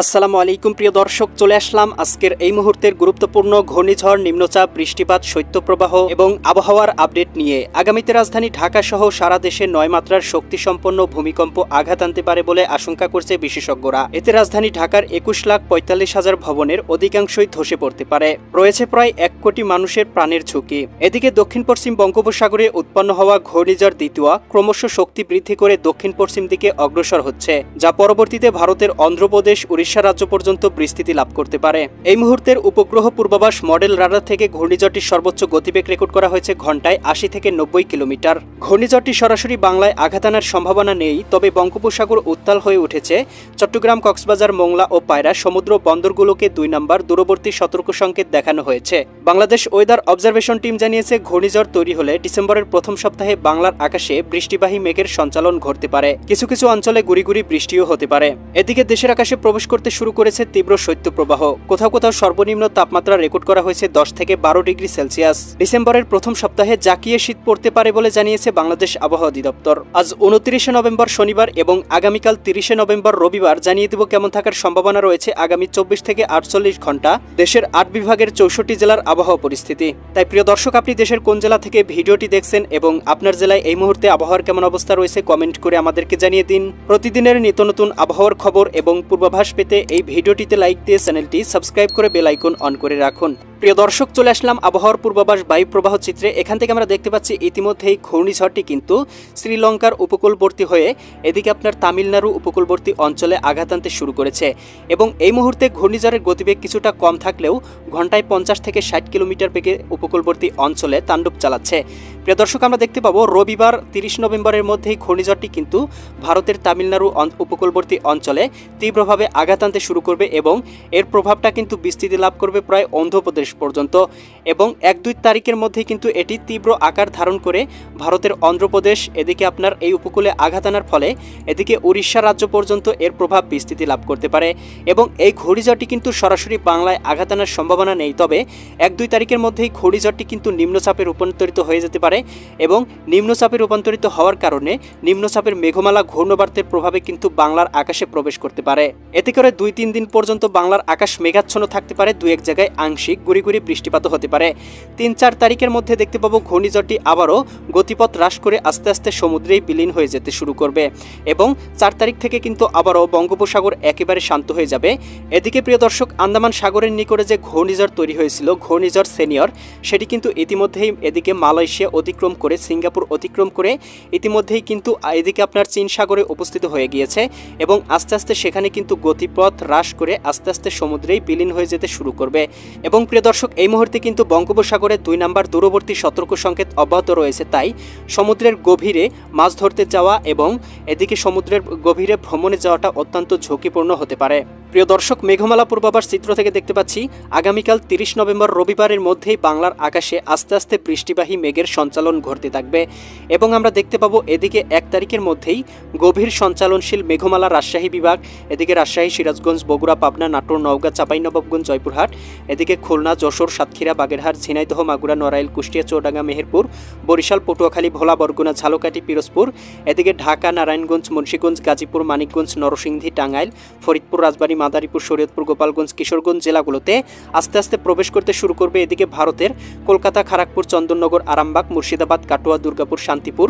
আসসালামু আলাইকুম প্রিয় দর্শক, চলে আসলাম আজকের এই মুহূর্তের গুরুত্বপূর্ণ ঘূর্ণিঝড়, নিম্নচাপ, বৃষ্টিপাত, শৈত্যপ্রবাহ এবং আবহাওয়ার আপডেট নিয়ে। আগামীতে রাজধানী ঢাকা সহ সারা দেশে 9 মাত্রার শক্তিসম্পন্ন ভূমিকম্প আঘাত আনতে পারে বলে আশঙ্কা করছে বিশেষজ্ঞরা। এতে রাজধানী ঢাকার 21,45,000 ভবনের অধিকাংশই ধসে পড়তে পারে। রয়েছে প্রায় 1 কোটি মানুষের প্রাণের ঝুঁকি। এদিকে দক্ষিণ পশ্চিম বঙ্গোপসাগরে উৎপন্ন হওয়া ঘূর্ণিঝড় দ্বিতোয়া ক্রমশ শক্তি বৃদ্ধি করে দক্ষিণ পশ্চিম দিকে অগ্রসর হচ্ছে, যা পরবর্তীতে ভারতের অন্ধ্রপ্রদেশ, উড়িষ্যা রাজ্য পর্যন্ত বিস্তৃতি লাভ করতে পারে। এই মুহূর্তের উপগ্রহ পূর্বাভাস মডেল রাডার থেকে ঘূর্ণিঝড়টির সর্বোচ্চ গতিবেগ রেকর্ড করা হয়েছে ঘন্টায় 80 থেকে 90 কিলোমিটার। ঘূর্ণিঝড়টি সরাসরি বাংলায় আঘাত আনার সম্ভাবনা নেই, তবে বঙ্গোপসাগর উত্তাল হয়ে উঠেছে। চট্টগ্রাম, কক্সবাজার, মোংলা ও পায়রা সমুদ্র বন্দরগুলোকে 2 নম্বর দূরবর্তী সতর্ক সংকেত দেখানো হয়েছে। বাংলাদেশ ওয়েদার অবজারভেশন টিম জানিয়েছে, ঘূর্ণিঝড় তৈরি হলে ডিসেম্বরের প্রথম সপ্তাহে বাংলার আকাশে বৃষ্টিবাহী মেঘের সঞ্চালন ঘটতে পারে। কিছু কিছু অঞ্চলে গুড়ি গুড়ি বৃষ্টিও হতে পারে। এদিকে দেশের আকাশে প্রবেশ করতে শুরু করেছে তীব্র শৈত্যপ্রবাহ। কোথাও কোথাও সর্বনিম্ন তাপমাত্রা রেকর্ড করা হয়েছে 10 থেকে 12 ডিগ্রি সেলসিয়াস। ডিসেম্বরের প্রথম সপ্তাহে জাকিয়ে শীত পড়তে পারে বলে জানিয়েছে বাংলাদেশ আবহাওয়া অধিদপ্তর। আজ 29 নভেম্বর শনিবার এবং আগামীকাল 30 নভেম্বর রবিবার জানিয়ে দেব কেমন থাকার সম্ভাবনা রয়েছে আগামী 24 থেকে 48 ঘন্টা দেশের 8 বিভাগের 64 জেলার আবহাওয়া পরিস্থিতি। তাই প্রিয় দর্শক, আপনি দেশের কোন জেলা থেকে ভিডিওটি দেখছেন এবং আপনার জেলায় এই মুহূর্তে আবহাওয়ার কেমন অবস্থা রয়েছে কমেন্ট করে আমাদেরকে জানিয়ে দিন। প্রতিদিনের নিত্য নতুন আবহাওয়ার খবর এবং পূর্বাভাস পেতে এই ভিডিওটিতে লাইক দিয়ে চ্যানেলটি সাবস্ক্রাইব করে বেল আইকন অন করে রাখুন। প্রিয় দর্শক, চলে আসলাম আবহাওয়ার পূর্বাভাস বায়ু প্রবাহ চিত্রে। এখান থেকে আমরা দেখতে পাচ্ছি ইতিমধ্যেই ঘূর্ণিঝড়টি কিন্তু শ্রীলঙ্কার উপকূলবর্তী হয়ে এদিকে আপনার তামিলনাড়ু উপকূলবর্তী অঞ্চলে আঘাত আনতে শুরু করেছে এবং এই মুহূর্তে ঘূর্ণিঝড়ের গতিবেগ কিছুটা কম থাকলেও ঘন্টায় 50 থেকে 60 কিলোমিটার বেগে উপকূলবর্তী অঞ্চলে তাণ্ডব চালাচ্ছে। প্রিয় দর্শক, আমরা দেখতে পাবো রবিবার 30 নভেম্বরের মধ্যেই ঘূর্ণিঝড়টি কিন্তু ভারতের তামিলনাড়ু উপকূলবর্তী অঞ্চলে তীব্রভাবে আঘাত আনতে শুরু করবে এবং এর প্রভাবটা কিন্তু বিস্তৃতি লাভ করবে প্রায় অন্ধ্রপ্রদেশ পর্যন্ত এবং 1-2 তারিখের মধ্যে কিন্তু এটি তীব্র আকার ধারণ করে ভারতের অন্ধ্রপ্রদেশ এদিকে আপনার এই উপকূলে আঘাত আনার ফলে এদিকে উড়িষ্যা রাজ্য পর্যন্ত এর প্রভাব বিস্তৃতি লাভ করতে পারে এবং এই ঘূর্ণিঝড়টি কিন্তু সরাসরি বাংলায় আঘাত আনার সম্ভাবনা নেই, তবে 1-2 তারিখের মধ্যেই ঘূর্ণিঝড়টি কিন্তু নিম্নচাপে রূপান্তরিত হয়ে যেতে পারে এবং নিম্নচাপে রূপান্তরিত হওয়ার কারণে নিম্নচাপের মেঘমালা ঘূর্ণবার্তের প্রভাবে কিন্তু বাংলার আকাশে প্রবেশ করতে পারে। এতে করে 2-3 দিন পর্যন্ত বাংলার আকাশ মেঘাচ্ছন্ন থাকতে পারে, 2-1 জায়গায় আংশিক গুড়ি গুড়ি বৃষ্টিপাত হতে পারে। 3-4 তারিখের মধ্যে দেখতে পাবো ঘূর্ণিঝড়টি আবারও গতিপথ হ্রাস করে আস্তে আস্তে সমুদ্রেই বিলীন হয়ে যেতে শুরু করবে এবং 4 তারিখ থেকে কিন্তু আবারও বঙ্গোপসাগর একেবারে শান্ত হয়ে যাবে। এদিকে প্রিয় দর্শক, আন্দামান সাগরের নিকটে যে ঘূর্ণিঝড় তৈরি হয়েছিল ঘূর্ণিঝড় সেনিয়র, সেটি কিন্তু ইতিমধ্যেই এদিকে মালয়েশিয়া অতিক্রম করে সিঙ্গাপুর অতিক্রম করে ইতিমধ্যেই কিন্তু এদিকে আপনার চীন সাগরে উপস্থিত হয়ে গিয়েছে এবং আস্তে আস্তে সেখানে কিন্তু গতিপথ হ্রাস করে আস্তে আস্তে সমুদ্রেই বিলীন হয়ে যেতে শুরু করবে এবং প্রিয় দর্শক, এই মুহূর্তে কিন্তু বঙ্গোপসাগরে 2 নম্বর দূরবর্তী সতর্ক সংকেত অব্যাহত রয়েছে। তাই সমুদ্রের গভীরে মাছ ধরতে যাওয়া এবং এদিকে সমুদ্রের গভীরে ভ্রমণে যাওয়াটা অত্যন্ত ঝুঁকিপূর্ণ হতে পারে। প্রিয় দর্শক, মেঘমালা পূর্বাভাস চিত্র থেকে দেখতে পাচ্ছি আগামীকাল 30 নভেম্বর রবিবারের মধ্যেই বাংলার আকাশে আস্তে আস্তে বৃষ্টিবাহী মেঘের সঞ্চালন ঘটতে থাকবে এবং আমরা দেখতে পাবো এদিকে 1 তারিখের মধ্যেই গভীর সঞ্চালনশীল মেঘমালা রাজশাহী বিভাগ, এদিকে রাজশাহী, সিরাজগঞ্জ, বগুড়া, পাবনা, নাটোর, নওগাঁ, চাঁপাইনবাবগঞ্জ, জয়পুরহাট, এদিকে খুলনা, যশোর, সাতক্ষীরা, বাগেরহাট, ঝিনাইদহ, মাগুরা, নড়াইল, কুষ্টিয়া, চৌডাঙ্গা, মেহেরপুর, বরিশাল, পটুয়াখালী, ভোলা, বরগুনা, ঝালকাঠি, পিরোজপুর, এদিকে ঢাকা, নারায়ণগঞ্জ, মুন্সিগঞ্জ, গাজীপুর, মানিকগঞ্জ, নরসিংদী, টাঙ্গাইল, ফরিদপুর, রাজবাড়ী, মাদারীপুর, শরীয়তপুর, গোপালগঞ্জ, কিশোরগঞ্জ জেলাগুলোতে আস্তে আস্তে প্রবেশ করতে শুরু করবে। এদিকে ভারতের কলকাতা, খড়গপুর, চন্দননগর, আরামবাগ, মুর্শিদাবাদ, কাটোয়া, দুর্গাপুর, শান্তিপুর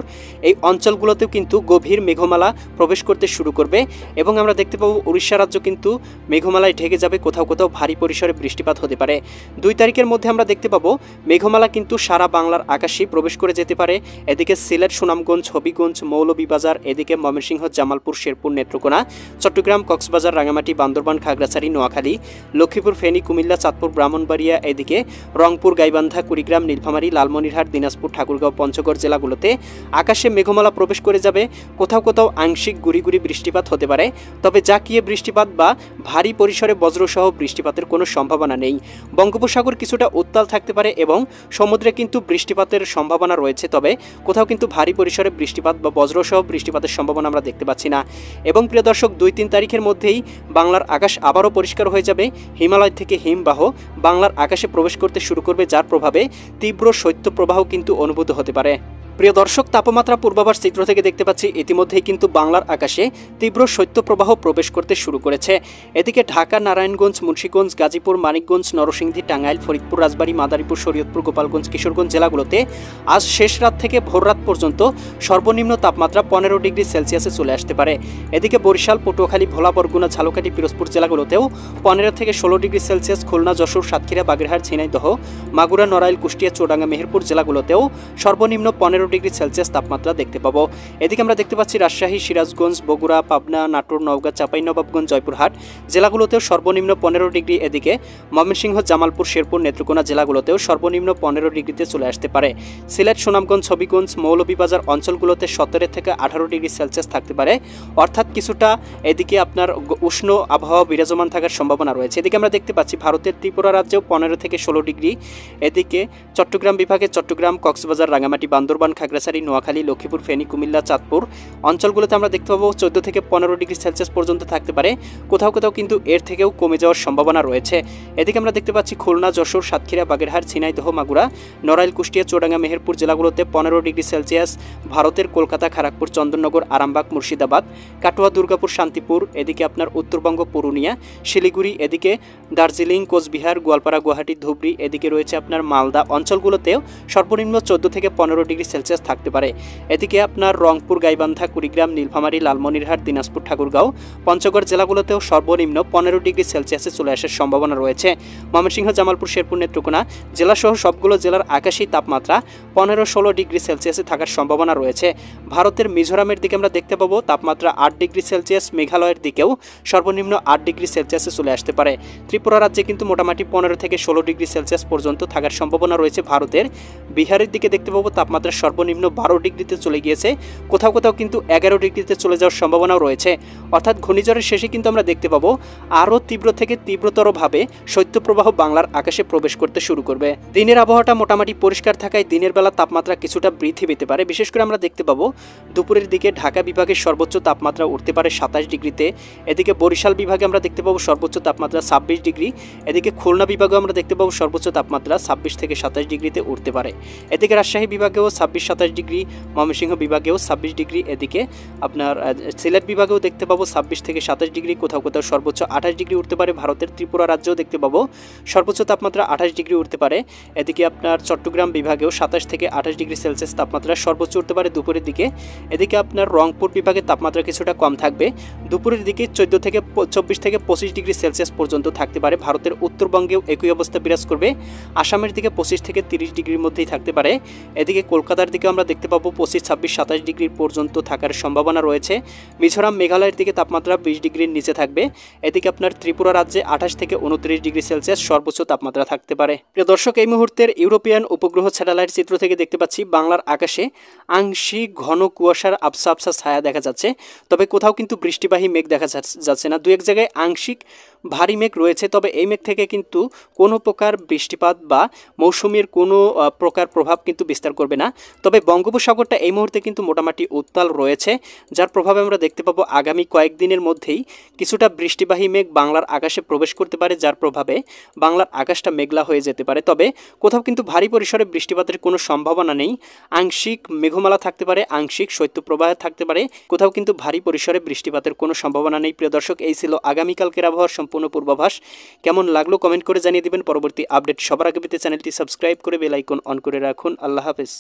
এই অঞ্চলগুলোতেও কিন্তু গভীর মেঘমালা প্রবেশ করতে শুরু করবে এবং আমরা দেখতে পাবো উড়িষ্যা রাজ্য কিন্তু মেঘমালায় ঢেকে যাবে, কোথাও কোথাও ভারী পরিসরে বৃষ্টিপাত হতে পারে। 2 তারিখের মধ্যে আমরা দেখতে পাবো মেঘমালা কিন্তু সারা বাংলার আকাশেই প্রবেশ করে যেতে পারে। এদিকে সিলেট, সুনামগঞ্জ, হবিগঞ্জ, মৌলভীবাজার, এদিকে ময়মনসিংহ, জামালপুর, শেরপুর, নেত্রকোনা, চট্টগ্রাম, কক্সবাজার, রাঙামাটি, বান্দরবান, খাগড়াছড়ি, নোয়াখালী, লক্ষ্মীপুর, ফেনী, কুমিল্লা, চাঁদপুর, ব্রাহ্মণবাড়িয়া, এদিকে রংপুর, গাইবান্ধা, কুড়িগ্রাম, নীলফামারী, লালমনিরহাট, দিনাজপুর, ঠাকুরগাঁও, পঞ্চগড় জেলাগুলোতে আকাশে মেঘমালা প্রবেশ করে যাবে, কোথাও কোথাও আংশিক গুড়ি গুড়ি বৃষ্টিপাত হতে পারে, তবে জাকিয়ে বৃষ্টিপাত বা ভারী পরিসরে বজ্রসহ বৃষ্টিপাতের কোনো সম্ভাবনা নেই। বঙ্গোপসাগর কিছুটা উত্তাল থাকতে পারে এবং সমুদ্রে কিন্তু বৃষ্টিপাতের সম্ভাবনা রয়েছে, তবে কোথাও কিন্তু ভারী পরিসরে বৃষ্টিপাত বা বজ্রসহ বৃষ্টিপাতের সম্ভাবনা আমরা দেখতে পাচ্ছি না এবং প্রিয় দর্শক, 2-3 তারিখের মধ্যেই বাংলার আকাশ আবারও পরিষ্কার হয়ে যাবে। হিমালয় থেকে হিমবাহ বাংলার আকাশে প্রবেশ করতে শুরু করবে, যার প্রভাবে তীব্র শৈত্যপ্রবাহ কিন্তু অনুভূত হতে পারে। প্রিয় দর্শক, তাপমাত্রা পূর্বাভাস চিত্র থেকে দেখতে পাচ্ছি ইতিমধ্যেই কিন্তু বাংলার আকাশে তীব্র শৈত্যপ্রবাহ প্রবেশ করতে শুরু করেছে। এদিকে ঢাকা, নারায়ণগঞ্জ, মুন্সিগঞ্জ, গাজীপুর, মানিকগঞ্জ, নরসিংদী, টাঙ্গাইল, ফরিদপুর, রাজবাড়ী, মাদারীপুর, শরীয়তপুর, গোপালগঞ্জ, কিশোরগঞ্জ জেলাগুলোতে আজ শেষ রাত থেকে ভোররাত পর্যন্ত সর্বনিম্ন তাপমাত্রা 15 ডিগ্রি সেলসিয়াসে চলে আসতে পারে। এদিকে বরিশাল, পটুয়াখালী, ভোলা, বরগুনা, ঝালকাঠি, পিরোজপুর জেলাগুলোতেও 15 থেকে 16 ডিগ্রি সেলসিয়াস, খুলনা, যশোর, সাতক্ষীরা, বাগেরহাট, ঝিনাইদহ, মাগুরা, নড়াইল, কুষ্টিয়া, চুয়াডাঙ্গা, মেহেরপুর জেলাগুলোতেও সর্বনিম্ন 15 ডিগ্রি সেলসিয়াস তাপমাত্রা দেখতে পাবো। এদিকে আমরা দেখতে পাচ্ছি রাজশাহী, সিরাজগঞ্জ, বগুড়া, পাবনা, নাটোর, নওগাঁ, চাঁপাইনবাবগঞ্জ, জয়পুরহাট জেলাগুলোতেও সর্বনিম্ন 15 ডিগ্রি। এদিকে ময়মনসিংহ, জামালপুর, শেরপুর, নেত্রকোনা জেলাগুলোতেও সর্বনিম্ন 15 ডিগ্রিতে চলে আসতে পারে। সিলেট, সুনামগঞ্জ, হবিগঞ্জ, মৌলভীবাজার অঞ্চলগুলোতে 17 থেকে 18 ডিগ্রি সেলসিয়াস থাকতে পারে, অর্থাৎ কিছুটা এদিকে আপনার উষ্ণ আবহাওয়া বিরাজমান থাকার সম্ভাবনা রয়েছে। এদিকে আমরা দেখতে পাচ্ছি ভারতের ত্রিপুরা রাজ্যেও 15 থেকে 16 ডিগ্রি। এদিকে চট্টগ্রাম বিভাগে চট্টগ্রাম, কক্সবাজার, রাঙ্গামাটি, বান্দরবান, খাগড়াছড়ি, নোয়াখালী, লক্ষ্মীপুর, ফেনী, কুমিল্লা, চাঁদপুর অঞ্চলগুলোতে আমরা দেখতে পাবো 14 থেকে 15 ডিগ্রি সেলসিয়াস পর্যন্ত থাকতে পারে, কোথাও কোথাও কিন্তু এর থেকেও কমে যাওয়ার সম্ভাবনা রয়েছে। এদিকে আমরা দেখতে পাচ্ছি খুলনা, যশোর, সাতক্ষীরা, বাগেরহাট, ঝিনাইদহ, মাগুরা, নড়াইল, কুষ্টিয়া, চুয়াডাঙ্গা, মেহেরপুর জেলাগুলোতে 15 ডিগ্রি সেলসিয়াস। ভারতের কলকাতা, খড়গপুর, চন্দননগর, আরামবাগ, মুর্শিদাবাদ, কাটোয়া, দুর্গাপুর, শান্তিপুর, এদিকে আপনার উত্তরবঙ্গ, পুরুলিয়া, শিলিগুড়ি, এদিকে দার্জিলিং, কোচবিহার, গোয়ালপাড়া, গুয়াহাটি, ধুবড়ি, এদিকে রয়েছে আপনার মালদা অঞ্চলগুলোতেও সর্বনিম্ন 14 থেকে 15 ডিগ্রি সেলসিয়াস থাকতে পারে। এদিকে আপনার রংপুর, গাইবান্ধা, কুড়িগ্রাম, নীলফামারী, লালমনিরহাট, দিনাজপুর, ঠাকুরগাঁও, পঞ্চগড় জেলাগুলোতেও সর্বনিম্ন 15 ডিগ্রি সেলসিয়াসে চলে আসার সম্ভাবনা রয়েছে। ময়মনসিংহ, জামালপুর, শেরপুর, নেত্রকোনা জেলাসহ সবগুলো জেলার আকাশেই তাপমাত্রা 15-16 ডিগ্রি সেলসিয়াসে থাকার সম্ভাবনা রয়েছে। ভারতের মিজোরামের দিকে আমরা দেখতে পাবো তাপমাত্রা 8 ডিগ্রি সেলসিয়াস, মেঘালয়ের দিকেও সর্বনিম্ন 8 ডিগ্রি সেলসিয়াসে চলে আসতে পারে। ত্রিপুরা রাজ্যে কিন্তু মোটামুটি 15 থেকে 16 ডিগ্রি সেলসিয়াস পর্যন্ত থাকার সম্ভাবনা রয়েছে। ভারতের বিহারের দিকে দেখতে পাবো তাপমাত্রা সর্বনিম্ন 12 ডিগ্রিতে চলে গিয়েছে, কোথাও কোথাও কিন্তু 11 ডিগ্রিতে চলে যাওয়ার সম্ভাবনাও রয়েছে। অর্থাৎ ঘূর্ণিঝড়ের শেষে কিন্তু আমরা দেখতে পাবো আরও তীব্র থেকে তীব্রতরভাবে শৈত্যপ্রবাহ বাংলার আকাশে প্রবেশ করতে শুরু করবে। দিনের আবহাওয়াটা মোটামুটি পরিষ্কার থাকায় দিনের বেলা তাপমাত্রা কিছুটা বৃদ্ধি পেতে পারে। বিশেষ করে আমরা দেখতে পাবো দুপুরের দিকে ঢাকা বিভাগের সর্বোচ্চ তাপমাত্রা উঠতে পারে 27 ডিগ্রিতে। এদিকে বরিশাল বিভাগে আমরা দেখতে পাবো সর্বোচ্চ তাপমাত্রা 26 ডিগ্রি। এদিকে খুলনা বিভাগেও আমরা দেখতে পাবো সর্বোচ্চ তাপমাত্রা 26 থেকে 27 ডিগ্রিতে উঠতে পারে। এদিকে রাজশাহী বিভাগেও 26-27 ডিগ্রি, ময়মনসিংহ বিভাগেও 26 ডিগ্রি। এদিকে আপনার সিলেট বিভাগেও দেখতে পাবো 26 থেকে 27 ডিগ্রি, কোথাও কোথাও সর্বোচ্চ 28 ডিগ্রি উঠতে পারে। ভারতের ত্রিপুরা রাজ্যেও দেখতে পাবো সর্বোচ্চ তাপমাত্রা 28 ডিগ্রি উঠতে পারে। এদিকে আপনার চট্টগ্রাম বিভাগেও 27 থেকে 28 ডিগ্রি সেলসিয়াস তাপমাত্রা সর্বোচ্চ উঠতে পারে দুপুরের দিকে। এদিকে আপনার রংপুর বিভাগের তাপমাত্রা কিছুটা কম থাকবে, দুপুরের দিকে 24 থেকে 25 ডিগ্রি সেলসিয়াস পর্যন্ত থাকতে পারে। ভারতের উত্তরবঙ্গেও একই অবস্থা বিরাজ করবে, আসামের দিকে 25 থেকে 30 ডিগ্রির মধ্যেই থাকতে পারে। এদিকে কলকাতার দিকে আমরা দেখতে পাবো 25, 26, 27 ডিগ্রি পর্যন্ত থাকার সম্ভাবনা রয়েছে। মিজোরাম, মেঘালয়ের দিকে তাপমাত্রা 20 ডিগ্রির নিচে থাকবে। এদিকে আপনার ত্রিপুরা রাজ্যে 28 থেকে 29 ডিগ্রি সেলসিয়াস সর্বোচ্চ তাপমাত্রা থাকতে পারে। প্রিয় দর্শক, এই মুহূর্তের ইউরোপিয়ান উপগ্রহ স্যাটেলাইট চিত্র থেকে দেখতে পাচ্ছি বাংলার আকাশে আংশিক ঘন কুয়াশার আবসা আবসা ছায়া দেখা যাচ্ছে, তবে কোথাও কিন্তু বৃষ্টিবাহী মেঘ দেখা যাচ্ছে না। দু এক জায়গায় আংশিক ভারী মেঘ রয়েছে, তবে এই মেঘ থেকে কিন্তু কোনো প্রকার বৃষ্টিপাত বা মৌসুমীর কোনো প্রকার প্রভাব কিন্তু বিস্তার করবে না। তবে বঙ্গোপসাগরটা এই মুহূর্তে কিন্তু মোটামুটি উত্তাল রয়েছে, যার প্রভাবে আমরা দেখতে পাবো আগামী কয়েকদিনের মধ্যেই কিছুটা বৃষ্টিবাহী মেঘ বাংলার আকাশে প্রবেশ করতে পারে, যার প্রভাবে বাংলার আকাশটা মেঘলা হয়ে যেতে পারে। তবে কোথাও কিন্তু ভারী পরিসরে বৃষ্টিপাতের কোনো সম্ভাবনা নেই। আংশিক মেঘমালা থাকতে পারে, আংশিক শৈত্যপ্রবাহ থাকতে পারে, কোথাও কিন্তু ভারী পরিসরে বৃষ্টিপাতের কোনো সম্ভাবনা নেই। প্রিয় দর্শক, এই ছিল আগামীকালকের আবহাওয়ার সম্পূর্ণ পূর্বাভাস। কেমন লাগলো কমেন্ট করে জানিয়ে দিবেন। পরবর্তী আপডেট সবার আগে পেতে চ্যানেলটি সাবস্ক্রাইব করে বেল আইকন অন করে রাখুন। আল্লাহ হাফেজ।